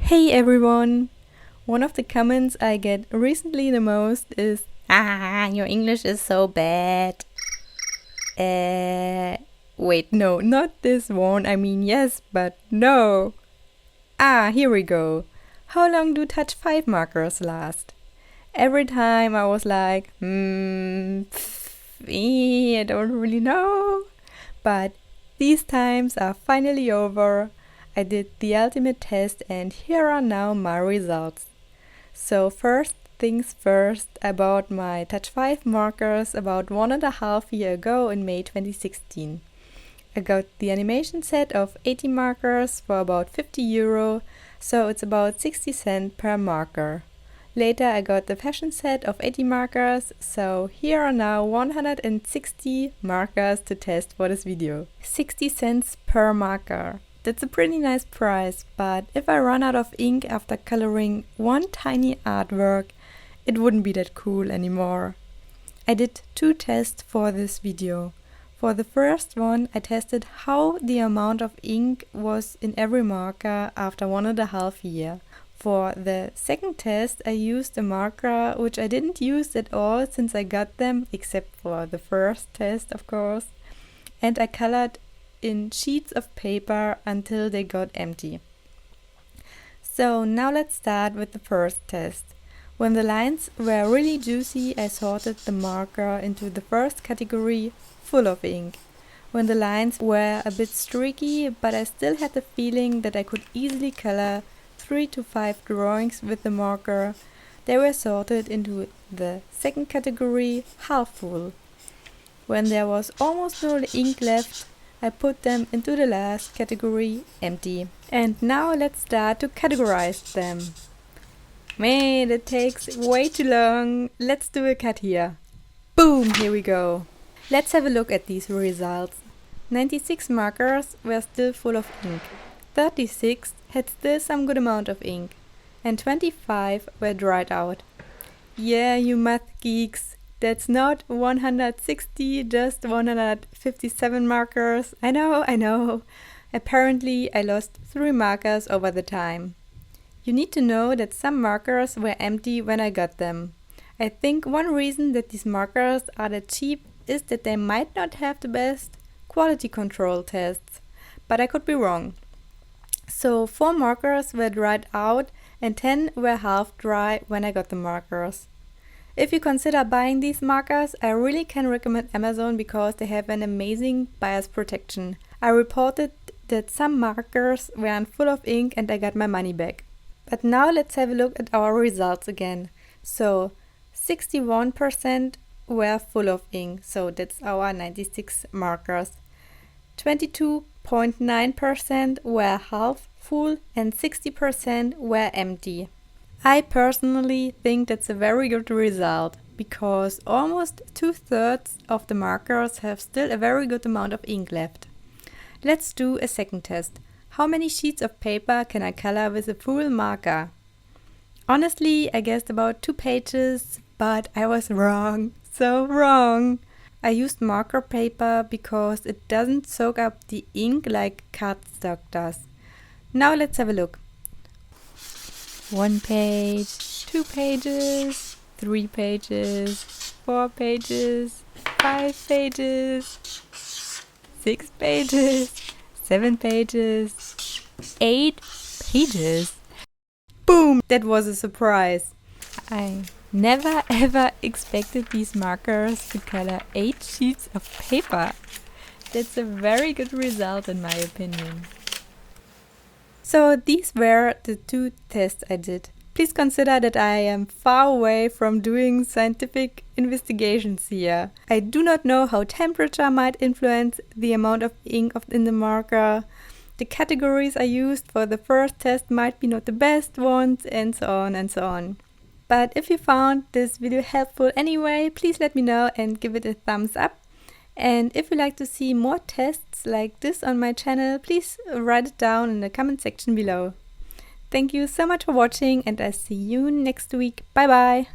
Hey everyone! One of the comments I get recently the most is, your English is so bad. Wait, no, not this one. I mean, yes, but no. Here we go. How long do Touchfive Markers last? Every time I was like, I don't really know. But these times are finally over. I did the ultimate test and here are now my results. So first things first, about my Touchfive Markers about 1.5 years ago in May 2016. I got the animation set of 80 markers for about €50, so it's about 60 cents per marker. Later I got the fashion set of 80 markers, so here are now 160 markers to test for this video. 60 cents per marker. That's a pretty nice price, but if I run out of ink after coloring one tiny artwork, it wouldn't be that cool anymore. I did 2 tests for this video. For the first one, I tested how the amount of ink was in every marker after 1.5 years. For the second test, I used a marker which I didn't use at all since I got them, except for the first test, of course, and I colored in sheets of paper until they got empty. So now let's start with the first test. When the lines were really juicy, I sorted the marker into the first category, full of ink. When the lines were a bit streaky, but I still had the feeling that I could easily color 3 to 5 drawings with the marker, they were sorted into the second category, half full. When there was almost no ink left, I put them into the last category, empty. And now let's start to categorize them. Man, it takes way too long. Let's do a cut here. Boom, here we go. Let's have a look at these results. 96 markers were still full of ink. 36 had still some good amount of ink. And 25 were dried out. Yeah, you math geeks. That's not 160, just 157 markers. I know. Apparently, I lost 3 markers over the time. You need to know that some markers were empty when I got them. I think one reason that these markers are that cheap is that they might not have the best quality control tests, but I could be wrong. So 4 markers were dried out and 10 were half dry when I got the markers. If you consider buying these markers, I really can recommend Amazon because they have an amazing bias protection. I reported that some markers weren't full of ink and I got my money back. But now let's have a look at our results again. So 61% were full of ink, so that's our 96 markers. 22.9% were half full and 60% were empty. I personally think that's a very good result, because almost 2/3 of the markers have still a very good amount of ink left. Let's do a second test. How many sheets of paper can I color with a full marker? Honestly, I guessed about 2 pages, but I was wrong. So wrong! I used marker paper because it doesn't soak up the ink like cardstock does. Now let's have a look. 1 page, 2 pages, 3 pages, 4 pages, 5 pages, 6 pages, 7 pages, 8 pages. Boom! That was a surprise. I never ever expected these markers to color 8 sheets of paper. That's a very good result in my opinion. So these were the 2 tests I did. Please consider that I am far away from doing scientific investigations here. I do not know how temperature might influence the amount of ink in the marker. The categories I used for the first test might be not the best ones, and so on and so on. But if you found this video helpful anyway, please let me know and give it a thumbs up. And if you'd like to see more tests like this on my channel, please write it down in the comment section below. Thank you so much for watching and I'll see you next week. Bye bye!